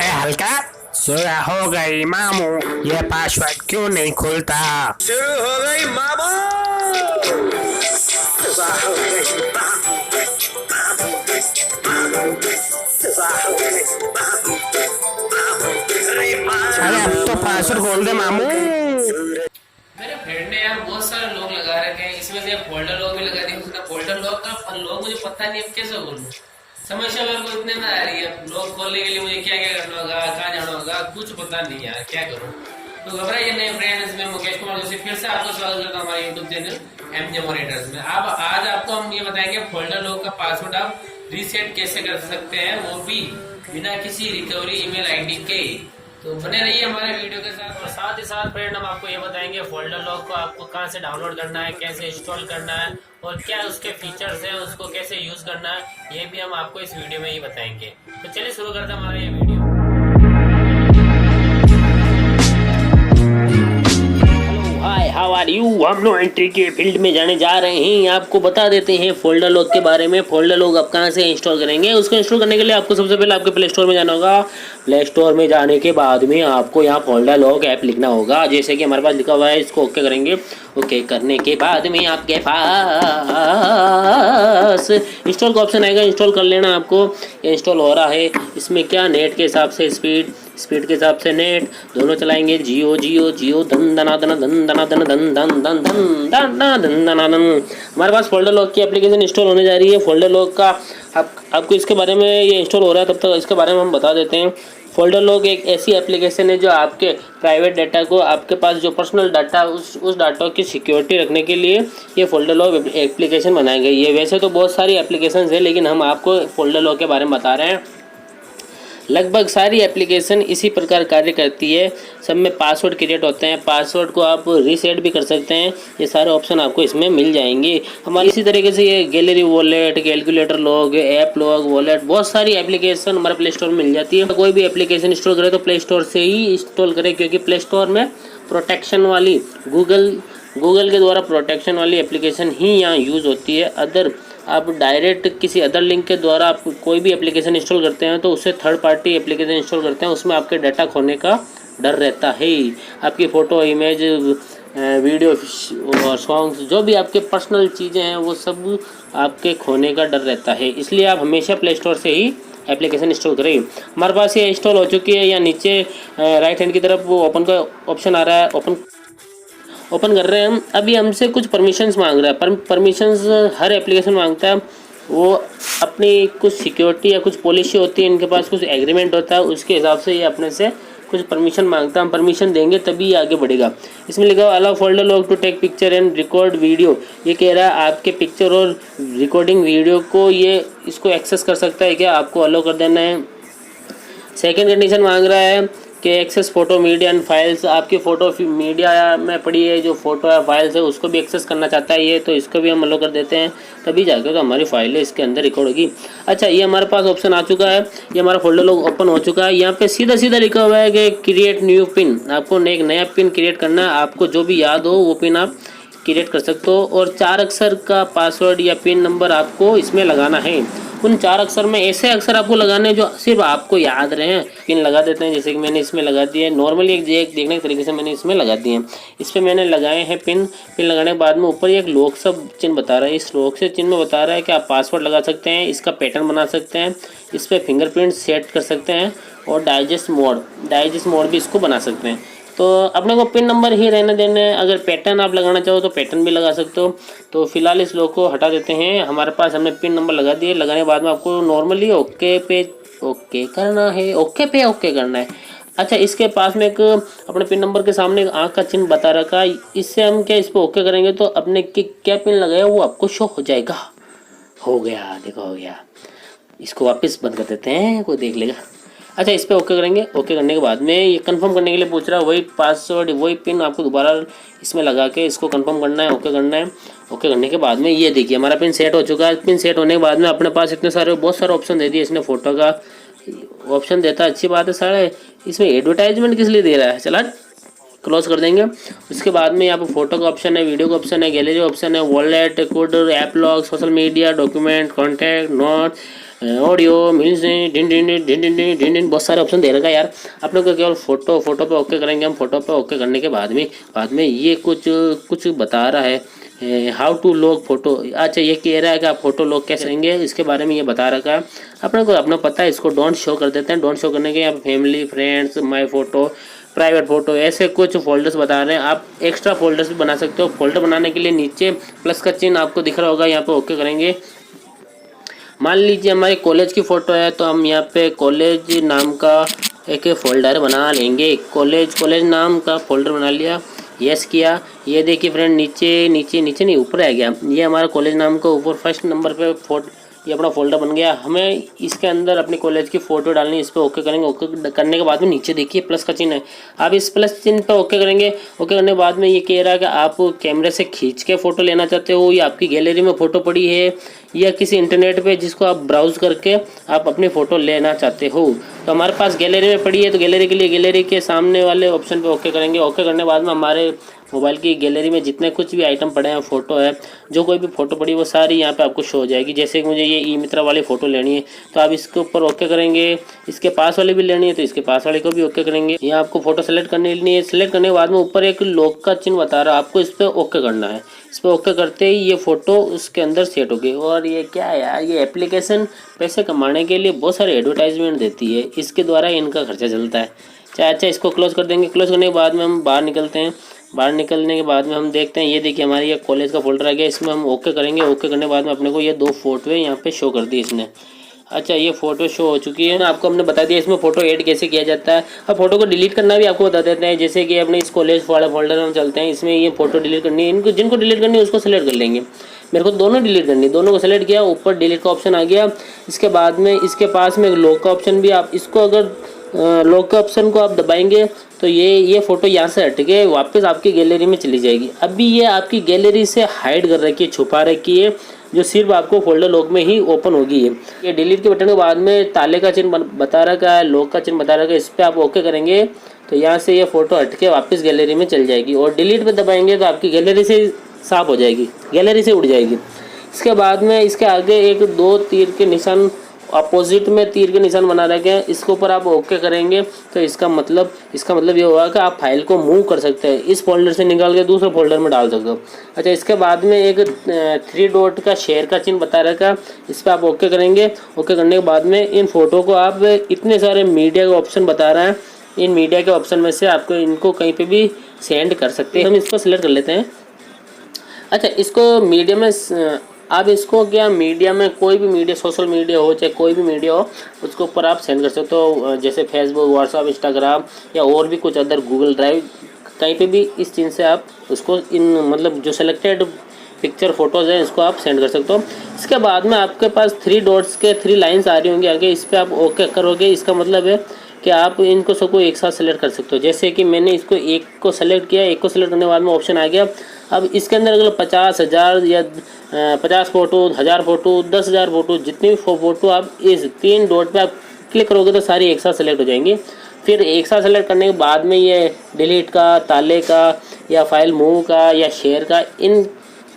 हल्का शुरू हो गई मामू, ये पासवर्ड क्यों नहीं खुलता? शुरू हो गई मामू, सुबह हो गई मामू, सुबह हो गई मामू, अरे अब तो पासवर्ड खोल दे मामू। मेरे फ्रेंड ने यार बहुत सारे लोग लगा रखे हैं, इसमें से फोल्डर लॉक भी लगा दिया। उसका फोल्डर लॉक का लॉक मुझे पता नहीं अब कैसे खोलूं। समस्या मेरे को इतने में आ रही है। लॉक खोलने के लिए मुझे क्या क्या करना होगा, कहाँ जाना होगा, कुछ पता नहीं यार क्या करूँ। तो घबराइए नहीं फ्रेंड्स, मैं मुकेश कुमार जोशी फिर से आपको स्वागत करता हूँ हमारे यूट्यूब चैनल एमजे मॉनिटर्स में। अब आज आपको हम ये बताएंगे फोल्डर लॉक का पासवर्ड आप रीसेट कैसे कर सकते हैं, वो भी बिना किसी रिकवरी ईमेल आईडी के। तो बने रहिए हमारे वीडियो के साथ। और साथ ही साथ फ्रेंड हम आपको ये बताएंगे फोल्डर लॉक को आपको कहाँ से डाउनलोड करना है, कैसे इंस्टॉल करना है और क्या उसके फीचर्स हैं, उसको कैसे यूज करना है, ये भी हम आपको इस वीडियो में ही बताएंगे। तो चलिए शुरू करते हैं हमारा ये video. Hi how are you. हम लोग एंट्री के फील्ड में जाने जा रहे हैं। आपको बता देते हैं फोल्डर लॉक के बारे में। फोल्डर लॉक आप कहाँ से इंस्टॉल करेंगे, उसको इंस्टॉल करने के लिए आपको सबसे पहले आपके प्ले स्टोर में जाना होगा। प्ले स्टोर में जाने के बाद में आपको यहाँ फोल्डर लॉक ऐप लिखना होगा, जैसे कि हमारे पास लिखा हुआ है। इसको ओके करेंगे। ओके करने के बाद में आपके पास इंस्टॉल का ऑप्शन आएगा। इंस्टॉल कर लेना आपको। ये इंस्टॉल हो रहा है। इसमें क्या नेट के हिसाब से स्पीड के हिसाब से नेट दोनों चलाएंगे। जियो जियो जियो धन धना धन धन धना धन धन धन धन धन धन धन धना धन। हमारे पास फोल्डर लॉक की एप्लीकेशन इंस्टॉल होने जा रही है। फोल्डर लॉक का आपको इसके बारे में, ये इंस्टॉल हो रहा है तब तक इसके बारे में हम बता देते हैं। फोल्डर लॉक एक ऐसी एप्लीकेशन है जो आपके प्राइवेट डाटा को, आपके पास जो पर्सनल डाटा उस डाटा की सिक्योरिटी रखने के लिए ये फोल्डर लॉक एप्लीकेशन बनाई गई है। वैसे तो बहुत सारी एप्लीकेशन है, लेकिन हम आपको फोल्डर लॉक के बारे में बता रहे हैं। लगभग सारी एप्लीकेशन इसी प्रकार कार्य करती है। सब में पासवर्ड क्रिएट होते हैं। पासवर्ड को आप रीसेट भी कर सकते हैं। ये सारे ऑप्शन आपको इसमें मिल जाएंगे। हमारे इसी तरीके से ये gallery wallet, calculator log, app log, wallet, बहुत सारी एप्लीकेशन हमारे प्ले स्टोर में मिल जाती है। कोई भी एप्लीकेशन इंस्टॉल करें तो प्ले स्टोर से ही इंस्टॉल करें, क्योंकि प्ले स्टोर में प्रोटेक्शन वाली गूगल के द्वारा प्रोटेक्शन वाली एप्लीकेशन ही यहाँ यूज़ होती है। अदर आप डायरेक्ट किसी अदर लिंक के द्वारा आप कोई भी एप्लीकेशन इंस्टॉल करते हैं तो उससे थर्ड पार्टी एप्लीकेशन इंस्टॉल करते हैं, उसमें आपके डाटा खोने का डर रहता है। आपकी फ़ोटो, इमेज, वीडियो और सॉन्ग्स, जो भी आपके पर्सनल चीज़ें हैं वो सब आपके खोने का डर रहता है। इसलिए आप हमेशा प्ले स्टोर से ही एप्लीकेशन इंस्टॉल करें। हमारे पास ये इंस्टॉल हो चुकी है। या नीचे राइट हैंड की तरफ वो ओपन का ऑप्शन आ रहा है। ओपन कर रहे हैं हम। अभी हमसे कुछ परमिशंस मांग रहा है। परमिशंस हर एप्लीकेशन मांगता है। वो अपनी कुछ सिक्योरिटी या कुछ पॉलिसी होती है, इनके पास कुछ एग्रीमेंट होता है, उसके हिसाब से ये अपने से कुछ परमिशन मांगता है। हम परमिशन देंगे तभी ये आगे बढ़ेगा। इसमें लिखा हुआ allow folder lock to take picture and record video. ये कह रहा है आपके पिक्चर और रिकॉर्डिंग वीडियो को ये इसको एक्सेस कर सकता है क्या, आपको अलाउ कर देना है। सेकेंड कंडीशन मांग रहा है कि access photo media and files. आपकी फ़ोटो मीडिया में पड़ी है, जो फोटो या फाइल्स है उसको भी एक्सेस करना चाहता है ये, तो इसको भी हम अलो कर देते हैं। तभी जाके तो हमारी फाइल है इसके अंदर रिकॉर्ड होगी। अच्छा, ये हमारे पास ऑप्शन आ चुका है। ये हमारा फोल्डर लॉक ओपन हो चुका है। यहाँ पे सीधा लिखा हुआ है कि क्रिएट न्यू पिन। आपको एक नया पिन क्रिएट करना है। आपको जो भी याद हो वो पिन आप क्रिएट कर सकते हो। और 4 अक्षर का पासवर्ड या पिन नंबर आपको इसमें लगाना है। उन 4 अक्षर में ऐसे अक्षर आपको लगाने जो सिर्फ आपको याद रहे। पिन लगा देते हैं, जैसे कि मैंने इसमें लगा दिया है। नॉर्मली एक देखने के तरीके से मैंने इसमें लगा दिए हैं। इस पर मैंने लगाए हैं पिन लगाने के बाद में ऊपर एक लॉक सब चिन्ह बता रहा है। इस लॉक से चिन्ह में बता रहा है कि आप पासवर्ड लगा सकते हैं, इसका पैटर्न बना सकते हैं, इस पर फिंगरप्रिंट सेट कर सकते हैं और डाइजेस्ट मोड भी इसको बना सकते हैं। तो अपने को पिन नंबर ही रहने देने। अगर पैटर्न आप लगाना चाहो तो पैटर्न भी लगा सकते हो। तो फिलहाल इस लोग को हटा देते हैं। हमारे पास हमने पिन नंबर लगा दिए। लगाने के बाद में आपको नॉर्मली ओके करना है। ओके करना है। अच्छा, इसके पास में एक अपने पिन नंबर के सामने एक आँख का चिन्ह बता रखा है। इससे हम क्या इस पर ओके करेंगे तो अपने क्या पिन लगाया वो आपको शो हो जाएगा। हो गया, देखो हो गया। इसको वापस बंद कर देते हैं, कोई देख लेगा। अच्छा, इस पर ओके करेंगे। ओके करने के बाद में ये कंफर्म करने के लिए पूछ रहा है। वही पासवर्ड, वही पिन आपको दोबारा इसमें लगा के इसको कंफर्म करना है, ओके करना है। ओके करने के बाद में ये देखिए हमारा पिन सेट हो चुका है। पिन सेट होने के बाद में अपने पास इतने सारे बहुत सारे ऑप्शन दे दिए। इसने फ़ोटो का ऑप्शन देता है, अच्छी बात है। सारे इसमें एडवर्टाइजमेंट किस लिए दे रहा है, चला क्लोज कर देंगे। उसके बाद में यहाँ पर फोटो का ऑप्शन है, वीडियो का ऑप्शन है, गैलरी ऑप्शन है, wallet, code, app log, social media, document, contact, note, audio music डिन डिन डिन डिन डिन डिन डिन डिन बहुत सारे ऑप्शन दे रखा है यार। अपने को केवल फोटो पे ओके करेंगे हम। फोटो पे ओके करने के बाद में ये कुछ बता रहा है हाउ टू लॉक फोटो। अच्छा ये कह रहा है कि आप फोटो लॉक कैसे करेंगे, इसके बारे में ये बता रखा है। अपने को अपना पता है, इसको डोंट शो कर देते हैं। डोंट शो करने के यहाँ पे family, friends, my photo, private photo, ऐसे कुछ फोल्डर्स बता रहे हैं। आप एक्स्ट्रा फोल्डर्स भी बना सकते हो। फोल्डर बनाने के लिए नीचे प्लस का चिन्ह आपको दिख रहा होगा, यहाँ पे ओके करेंगे। मान लीजिए हमारे कॉलेज की फ़ोटो है तो हम यहाँ पे कॉलेज नाम का एक फ़ोल्डर बना लेंगे। कॉलेज नाम का फ़ोल्डर बना लिया, यस किया। ये देखिए फ्रेंड, नीचे नहीं ऊपर आ गया। ये हमारा कॉलेज नाम का ऊपर फर्स्ट नंबर पे ये अपना फोल्डर बन गया। हमें इसके अंदर अपने कॉलेज की फ़ोटो डालनी है। इस पर ओके करेंगे। ओके करने के बाद में नीचे देखिए प्लस का चिन्ह है। आप इस प्लस चिन्ह पर ओके करेंगे। ओके करने के बाद में ये कह रहा है कि आप कैमरे से खींच के फ़ोटो लेना चाहते हो या आपकी गैलरी में फ़ोटो पड़ी है या किसी इंटरनेट पे जिसको आप ब्राउज़ करके आप अपनी फ़ोटो लेना चाहते हो। तो हमारे पास गैलरी में पड़ी है तो गैलरी के लिए गैलरी के सामने वाले ऑप्शन पे ओके करेंगे। ओके करने के बाद में हमारे मोबाइल की गैलरी में जितने कुछ भी आइटम पड़े हैं, फ़ोटो है, जो कोई भी फ़ोटो पड़ी वो सारी यहाँ पे आपको शो हो जाएगी। जैसे कि मुझे ये ई मित्रा वाली फ़ोटो लेनी है तो आप इसके ऊपर ओके करेंगे। इसके पास वाली भी लेनी है तो इसके पास वाले को भी ओके करेंगे। यहाँ आपको फ़ोटो सेलेक्ट करनी है। सेलेक्ट करने के बाद में ऊपर एक लॉक का चिन्ह बता रहा है, आपको इस पर ओके करना है। इस पर ओके करते ही ये फ़ोटो उसके अंदर सेट हो गई। और ये क्या है यार, ये एप्लीकेशन पैसे कमाने के लिए बहुत सारे एडवर्टाइजमेंट देती है, इसके द्वारा इनका खर्चा चलता है। अच्छा इसको क्लोज़ कर देंगे। क्लोज़ करने के बाद में हम बाहर निकलते हैं। बाहर निकलने के बाद में हम देखते हैं, ये देखिए हमारी ये कॉलेज का फोल्डर आ गया। इसमें हम ओके करेंगे। ओके करने के बाद में अपने को ये 2 फोटो यहाँ पे शो कर दी इसने। अच्छा ये फ़ोटो शो हो चुकी है। आपको हमने बता दिया इसमें फ़ोटो ऐड कैसे किया जाता है। अब फ़ोटो को डिलीट करना भी आपको बता देते हैं। जैसे कि अपने इस कॉलेज वाला फोल्डर में हम चलते हैं, इसमें ये फ़ोटो डिलीट करनी है। इनको जिनको डिलीट करनी है उसको सेलेक्ट कर लेंगे। मेरे को दोनों डिलीट करनी है, दोनों को सेलेक्ट किया, ऊपर डिलीट का ऑप्शन आ गया। इसके बाद में इसके पास में लॉक का ऑप्शन भी, आप इसको अगर लॉक का ऑप्शन को आप दबाएंगे तो ये फ़ोटो यहाँ से हट के वापस आपकी गैलरी में चली जाएगी। अभी ये आपकी गैलरी से हाइड कर रखी है, छुपा रखी है, जो सिर्फ आपको फोल्डर लॉक में ही ओपन होगी। ये डिलीट के बटन के बाद में ताले का चिन्ह बता रखा है, लॉक का चिन्ह बता रखा है, इस पर आप ओके करेंगे तो यहाँ से ये फ़ोटो हट के वापस गैलरी में चल जाएगी। और डिलीट पे दबाएंगे तो आपकी गैलरी से साफ हो जाएगी, गैलरी से उड़ जाएगी। इसके बाद में इसके आगे एक 2 तीर के निशान, अपोजिट में तीर के निशान बना रखे हैं, इसके ऊपर आप ओके करेंगे तो इसका मतलब ये होगा कि आप फाइल को मूव कर सकते हैं, इस फोल्डर से निकाल के दूसरे फोल्डर में डाल सकते हो। अच्छा इसके बाद में एक 3 डॉट का शेयर का चिन्ह बता रखा, इस पर आप ओके करेंगे। ओके करने के बाद में इन फोटो को आप, इतने सारे मीडिया के ऑप्शन बता रहा है, इन मीडिया के ऑप्शन में से आपको इनको कहीं पर भी सेंड कर सकते हैं। हम इसको सिलेक्ट कर लेते हैं। अच्छा इसको मीडिया में आप इसको क्या मीडिया में कोई भी मीडिया, सोशल मीडिया हो चाहे कोई भी मीडिया हो, उसके ऊपर आप सेंड कर सकते हो। जैसे फेसबुक, व्हाट्सअप, इंस्टाग्राम या और भी कुछ अदर, गूगल ड्राइव, कहीं पे भी इस चीज़ से आप उसको इन मतलब जो सेलेक्टेड पिक्चर फोटोज़ हैं इसको आप सेंड कर सकते हो। इसके बाद में आपके पास 3 डॉट्स के 3 लाइन्स आ रही होंगी आगे, इस पर आप ओके करोगे। इसका मतलब है कि आप इनको सबको एक साथ सेलेक्ट कर सकते हो। जैसे कि मैंने इसको एक को सेलेक्ट किया, एक को सेलेक्ट करने के बाद में ऑप्शन आ गया। अब इसके अंदर अगर 50,000 या 50 फ़ोटो, 1000 फ़ोटो, 10,000 फ़ोटो, जितनी भी फ़ोटो आप इस 3 डॉट पे आप क्लिक करोगे तो सारी एक साथ सेलेक्ट हो जाएंगी। फिर एक साथ सेलेक्ट करने के बाद में ये डिलीट का, ताले का या फाइल मूव का या शेयर का, इन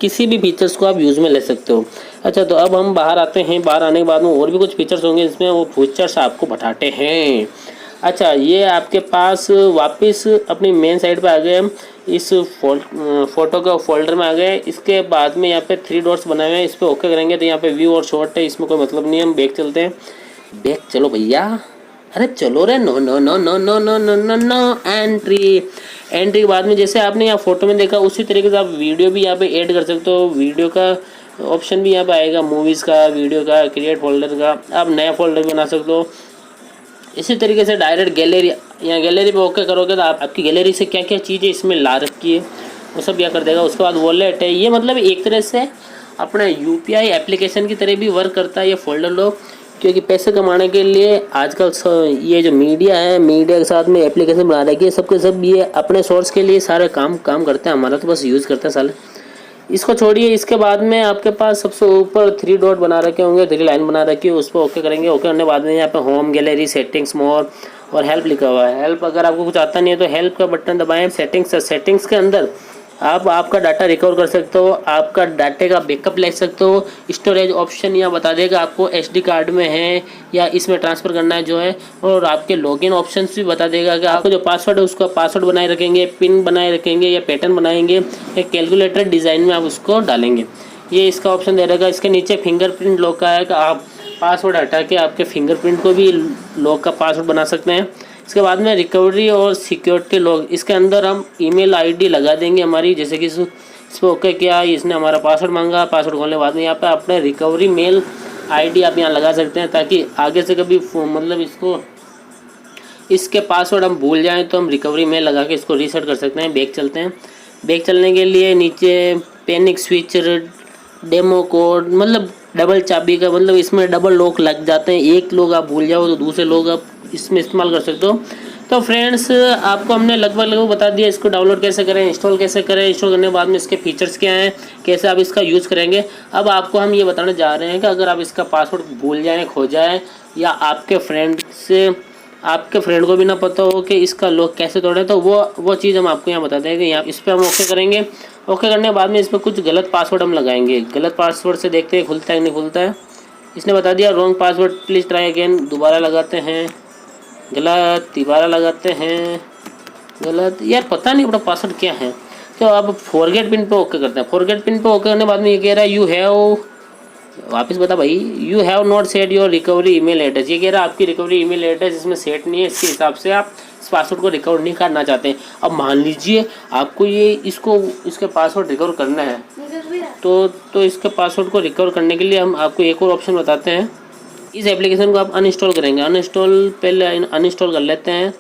किसी भी फीचर्स को आप यूज़ में ले सकते हो। अच्छा तो अब हम बाहर आते हैं। बाहर आने के बाद में और भी कुछ फीचर्स होंगे इसमें, वो फीचर्स आपको बताते हैं। अच्छा ये आपके पास वापस अपनी मेन साइड पे आ गए हम, इस फोटो के फोल्डर में आ गए। इसके बाद में यहाँ पे 3 डॉट्स बनाए हुए हैं, इस पर ओके करेंगे तो यहाँ पे व्यू और शॉर्ट है, इसमें कोई मतलब नहीं है। हम बैक चलते हैं। बैक चलो भैया, अरे चलो रे, no no no no no no no no no. Entry के बाद में जैसे आपने यहाँ फोटो में देखा उसी तरीके से आप वीडियो भी यहाँ पे ऐड कर सकते हो। वीडियो का ऑप्शन भी यहाँ पे आएगा, मूवीज़ का, वीडियो का, क्रिएट फोल्डर का, आप नया फोल्डर बना सकते हो। इसी तरीके से डायरेक्ट गैलरी, यहाँ गैलरी पे ओके करोगे तो आपकी गैलरी से क्या क्या चीज़ें इसमें ला रखी है वो सब क्या कर देगा। उसके बाद वॉलेट है, ये मतलब एक तरह से अपना UPI एप्लीकेशन की तरह भी वर्क करता है ये फोल्डर लोग, क्योंकि पैसे कमाने के लिए आजकल ये जो मीडिया है, मीडिया के साथ में एप्लीकेशन बना रखी है, सबके सब ये अपने सोर्स के लिए सारे काम करते हैं। हमारा तो बस यूज़ करते हैं साले। इसको छोड़िए। इसके बाद में आपके पास सबसे ऊपर 3 डॉट बना रखे होंगे, 3 लाइन बना रखी है, उस पर ओके करेंगे। ओके करने के बाद में यहाँ पे होम, गैलरी, सेटिंग्स, मोर और हेल्प लिखा हुआ है। हेल्प अगर आपको कुछ आता नहीं है तो हेल्प का बटन दबाएं। सेटिंग्स के अंदर आप आपका डाटा रिकवर कर सकते हो, आपका डाटे का बैकअप ले सकते हो। स्टोरेज ऑप्शन यहाँ बता देगा आपको SD कार्ड में है या इसमें ट्रांसफ़र करना है जो है, और आपके लॉगिन ऑप्शंस भी बता देगा कि आपको जो पासवर्ड है उसका पासवर्ड बनाए रखेंगे, पिन बनाए रखेंगे या पैटर्न बनाएंगे या कैलकुलेटर डिज़ाइन में आप उसको डालेंगे, ये इसका ऑप्शन दे रहेगा। इसके नीचे फिंगरप्रिंट लॉक का है कि आप पासवर्ड हटा के आपके फिंगरप्रिंट को भी लॉक का पासवर्ड बना सकते हैं। इसके बाद में रिकवरी और सिक्योरिटी लॉग, इसके अंदर हम ईमेल आईडी लगा देंगे हमारी, जैसे कि इस पर ओके किया, इसने हमारा पासवर्ड मांगा, पासवर्ड खोलने के बाद में यहाँ पे अपने रिकवरी मेल आईडी आप यहाँ लगा सकते हैं, ताकि आगे से कभी मतलब इसके पासवर्ड हम भूल जाएं तो हम रिकवरी मेल लगा के इसको रीसेट कर सकते हैं। बैक चलते हैं। बैक चलने के लिए नीचे पैनिक स्विच, डेमो कोड, मतलब डबल चाबी का, मतलब इसमें डबल लॉक लग जाते हैं, एक लोग आप भूल जाओ तो दूसरे लोग आप इसमें इस्तेमाल कर सकते हो। तो फ्रेंड्स आपको हमने लगभग बता दिया इसको डाउनलोड कैसे करें, इंस्टॉल कैसे करें, इंस्टॉल करने के बाद में इसके फीचर्स क्या हैं, कैसे आप इसका यूज़ करेंगे। अब आपको हम ये बताने जा रहे हैं कि अगर आप इसका पासवर्ड भूल जाएँ, खो जाए, या आपके फ्रेंड को भी ना पता हो कि इसका लॉक कैसे तोड़े, तो वो चीज़ हम आपको यहाँ बताते हैं कि यहाँ इस पर हम ओके करेंगे। ओके करने के बाद में इस पर कुछ गलत पासवर्ड हम लगाएंगे। गलत पासवर्ड से देखते हैं खुलता है नहीं खुलता है। इसने बता दिया wrong password please try again, दोबारा लगाते हैं, गलत, दोबारा लगाते हैं, गलत, यार पता नहीं अपना पासवर्ड क्या है। तो अब फॉरगेट पिन पे ओके करते हैं। फॉरगेट पिन पे ओके करने के बाद में ये कह रहा है यू हैव, वापस बता भाई, you have not set your recovery email address, ये कह रहा है आपकी रिकवरी ईमेल एड्रेस इसमें सेट नहीं है, इसके हिसाब से आप इस पासवर्ड को रिकवर नहीं करना चाहते हैं। अब मान लीजिए आपको इसके पासवर्ड रिकवर करना है, तो इसके पासवर्ड को रिकवर करने के लिए हम आपको एक और ऑप्शन बताते हैं। इस एप्लीकेशन को आप अनइंस्टॉल करेंगे, पहले अनइंस्टॉल कर लेते हैं।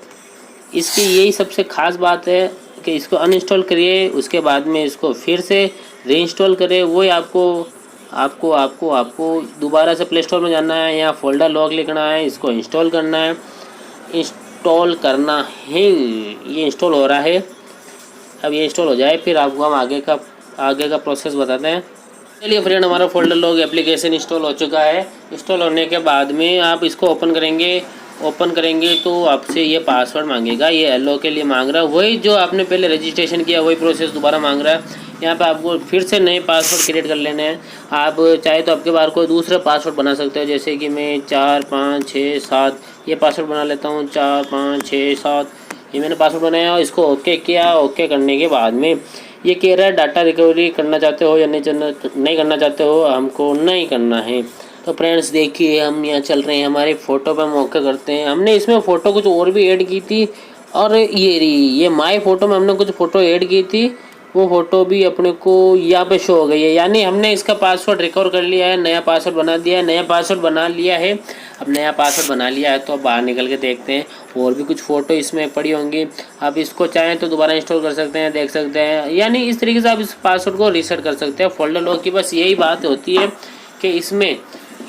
इसकी यही सबसे ख़ास बात है कि इसको अनइंस्टॉल करिए, उसके बाद में इसको फिर से रीइंस्टॉल करें। वही आपको दोबारा से प्ले स्टोर में जाना है, यहाँ फोल्डर लॉक लिखना है, इसको इंस्टॉल करना है, ये इंस्टॉल हो रहा है। अब ये इंस्टॉल हो जाए फिर आपको हम आगे का प्रोसेस बताते हैं। चलिए फ्रेंड, हमारा फोल्डर लॉक एप्लीकेशन इंस्टॉल हो चुका है। इंस्टॉल होने के बाद में आप इसको ओपन करेंगे तो आपसे ये पासवर्ड मांगेगा, ये एलो के लिए मांग रहा है, वही जो आपने पहले रजिस्ट्रेशन किया वही प्रोसेस दोबारा मांग रहा है। यहाँ पे आपको फिर से नए पासवर्ड क्रिएट कर लेने हैं। आप चाहे तो आपके बार कोई दूसरा पासवर्ड बना सकते हो, जैसे कि मैं 4 5 6 7 ये पासवर्ड बना लेता हूँ, 4 5 6 7 ये मैंने पासवर्ड बनाया और इसको ओके किया। ओके करने के बाद में ये कह रहा है डाटा रिकवरी करना चाहते हो या नहीं करना चाहते हो, हमको नहीं करना है। तो फ्रेंड्स देखिए हम यहाँ चल रहे हैं, हमारी फ़ोटो पे हम ओके करते हैं। हमने इसमें फ़ोटो कुछ और भी ऐड की थी, और ये माई फ़ोटो में हमने कुछ फ़ोटो ऐड की थी, वो फ़ोटो भी अपने को यहाँ पे शो हो गई है। यानी हमने इसका पासवर्ड रिकवर कर लिया है, नया पासवर्ड बना दिया है, नया पासवर्ड बना लिया है। अब नया पासवर्ड बना लिया है तो अब बाहर निकल के देखते हैं, और भी कुछ फ़ोटो इसमें पड़ी होंगी। आप इसको चाहें तो दोबारा इंस्टॉल कर सकते हैं, देख सकते हैं। यानी इस तरीके से आप इस पासवर्ड को रीसेट कर सकते हैं। फोल्डर लॉक की बस यही बात होती है कि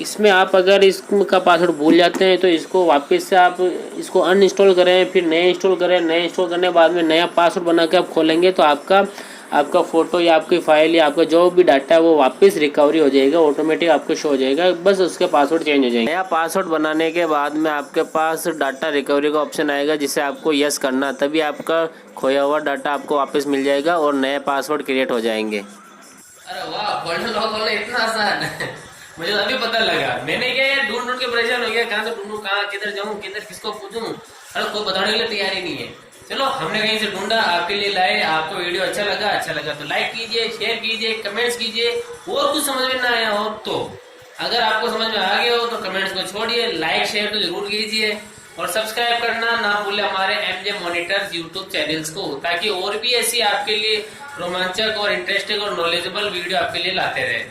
इसमें आप अगर इसका पासवर्ड भूल जाते हैं तो इसको वापस से आप इसको अनइंस्टॉल करें, फिर नए इंस्टॉल करें। नए इंस्टॉल करने के बाद में नया पासवर्ड बना के आप खोलेंगे तो आपका फ़ोटो या आपकी फ़ाइल या आपका जो भी डाटा है वो वापस रिकवरी हो जाएगा, ऑटोमेटिक आपको शो हो जाएगा, बस उसके पासवर्ड चेंज हो जाएंगे। नया पासवर्ड बनाने के बाद में आपके पास डाटा रिकवरी का ऑप्शन आएगा, जिसे आपको यस करना, तभी आपका खोया हुआ डाटा आपको वापस मिल जाएगा और नए पासवर्ड क्रिएट हो जाएंगे। अरे वाह, फोल्डर लॉक होना इतना आसान है, मुझे अभी पता लगा। मैंने क्या यार ढूंढ के परेशान हो गया, कहाँ से ढूंढूं, कहाँ किधर जाऊं, किधर किसको पूछूं, अरे कोई बताने के लिए तैयार ही नहीं है। चलो हमने कहीं से ढूंढा, आपके लिए लाए। आपको वीडियो अच्छा लगा तो लाइक कीजिए, शेयर कीजिए, कमेंट्स कीजिए। और कुछ समझ में ना आया हो तो अगर आपको समझ में आ गया हो तो कमेंट्स को छोड़िए, लाइक शेयर तो जरूर कीजिए, और सब्सक्राइब करना ना भूले हमारे एमजे मॉनिटर्स यूट्यूब चैनल्स को, ताकि और भी ऐसी आपके लिए रोमांचक और इंटरेस्टिंग और नॉलेजेबल वीडियो आपके लिए लाते रहे।